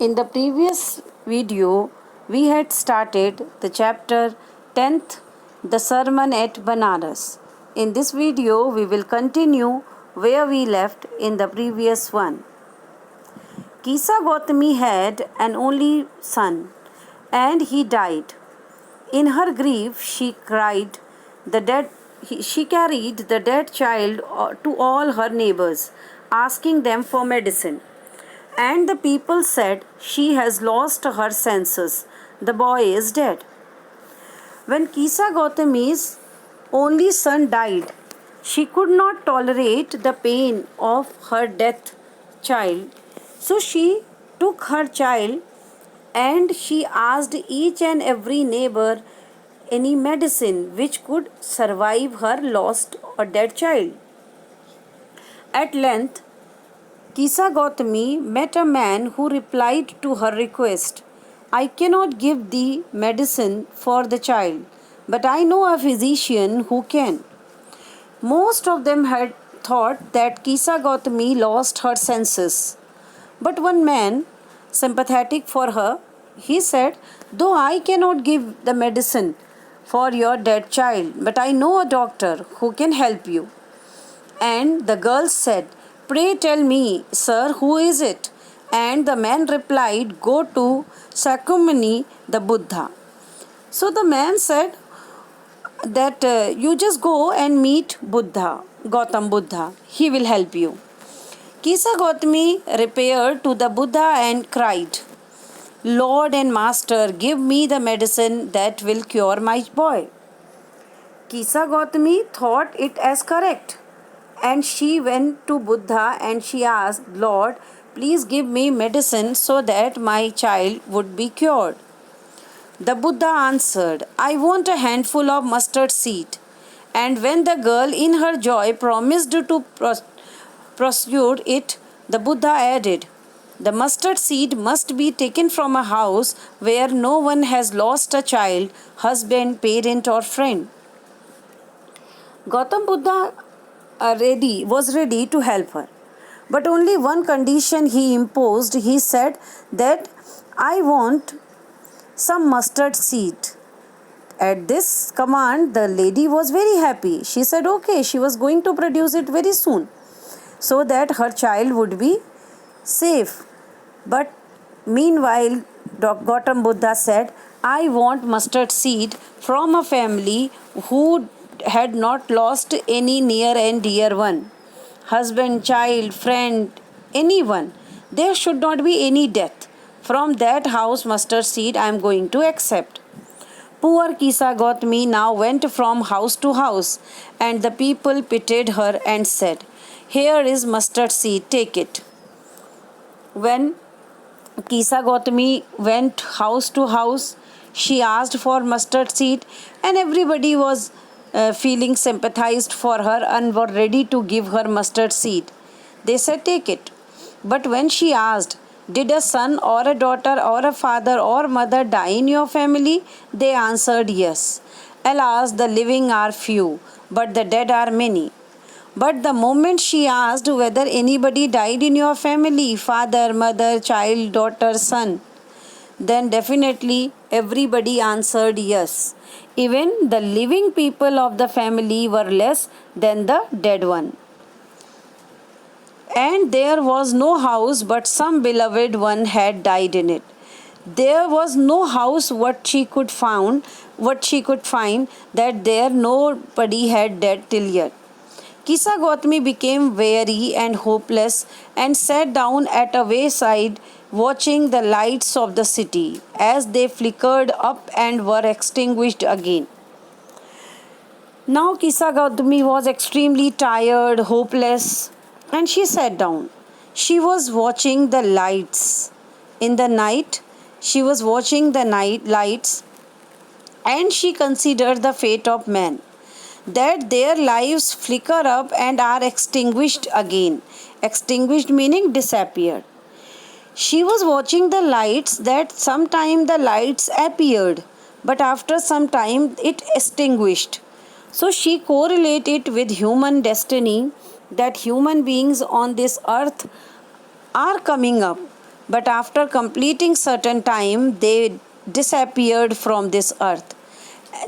In the previous video, we had started the chapter 10th, the Sermon at Benares. In this video, we will continue where we left in the previous one. Kisa Gautami had an only son, and he died. In her grief, she carried the dead child to all her neighbors, asking them for medicine. And the people said, "She has lost her senses. The boy is dead." When Kisa Gautami's only son died, she could not tolerate the pain of her death child. So she took her child and she asked each and every neighbor any medicine which could survive her lost or dead child. At length, Kisa Gautami met a man who replied to her request, "I cannot give thee medicine for the child, but I know a physician who can." Most of them had thought that Kisa Gautami lost her senses. But one man, sympathetic for her, he said, "Though I cannot give the medicine for your dead child, but I know a doctor who can help you." And the girl said, "Pray tell me, sir, who is it?" And the man replied, "Go to Sakyamuni the Buddha." So the man said that you just go and meet Buddha, Gautam Buddha. He will help you. Kisa Gautami repaired to the Buddha and cried, "Lord and Master, give me the medicine that will cure my boy." Kisa Gautami thought it as correct. And she went to Buddha and she asked, "Lord, please give me medicine so that my child would be cured." The Buddha answered, "I want a handful of mustard seed." And when the girl in her joy promised to pursue it, the Buddha added, "The mustard seed must be taken from a house where no one has lost a child, husband, parent or friend. Gautam Buddha was ready to help her. But only one condition he imposed. He said that, "I want some mustard seed." At this command, the lady was very happy. She said, okay, she was going to produce it very soon so that her child would be safe. But meanwhile, Gautam Buddha said, "I want mustard seed from a family who had not lost any near and dear one, husband, child, friend, anyone. There should not be any death. From that house mustard seed I am going to accept." Poor Kisa Gautami now went from house to house, and the people pitied her and said, "Here is mustard seed, take it." When Kisa Gautami went house to house, she asked for mustard seed, and everybody was feeling sympathized for her and were ready to give her mustard seed. They said, "Take it." But when she asked, "Did a son or a daughter or a father or mother die in your family?" they answered, "Yes." "Alas, the living are few, but the dead are many." But the moment she asked whether anybody died in your family, father, mother, child, daughter, son, then definitely everybody answered yes. Even the living people of the family were less than the dead one. And there was no house but some beloved one had died in it. There was no house what she could find that there nobody had died till yet. Kisa Gautami became weary and hopeless and sat down at a wayside watching the lights of the city as they flickered up and were extinguished again. Now Kisa Gautami was extremely tired, hopeless, and she sat down. She was watching the lights. In the night, she was watching the night lights, and she considered the fate of men, that their lives flicker up and are extinguished again. Extinguished meaning disappeared. She was watching the lights that sometime the lights appeared, but after some time it extinguished. So she correlated with human destiny, that human beings on this earth are coming up, but after completing certain time, they disappeared from this earth.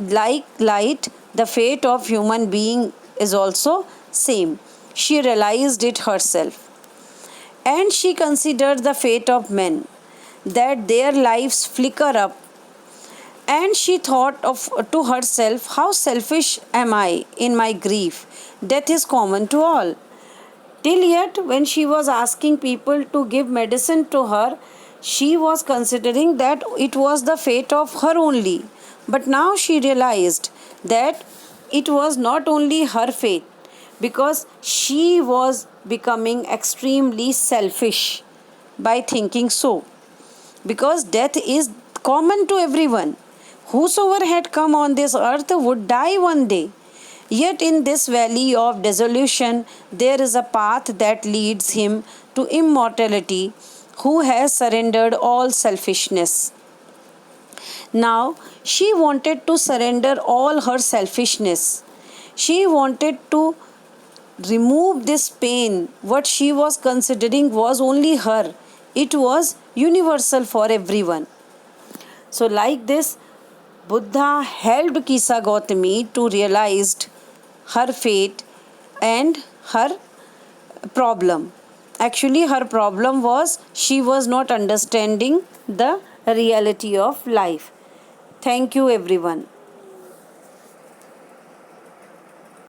Like light, the fate of human being is also same. She realized it herself. And she considered the fate of men, that their lives flicker up. And she thought of to herself, how selfish am I in my grief? Death is common to all. Till yet, when she was asking people to give medicine to her, she was considering that it was the fate of her only. But now she realized that it was not only her fate, because she was becoming extremely selfish by thinking so. Because death is common to everyone. Whosoever had come on this earth would die one day. Yet in this valley of dissolution, there is a path that leads him to immortality, who has surrendered all selfishness. Now, she wanted to surrender all her selfishness. She wanted to remove this pain. What she was considering was only her, it was universal for everyone. So, like this, Buddha helped Kisa Gautami to realize her fate and her problem. Actually, her problem was she was not understanding the reality of life. Thank you, everyone.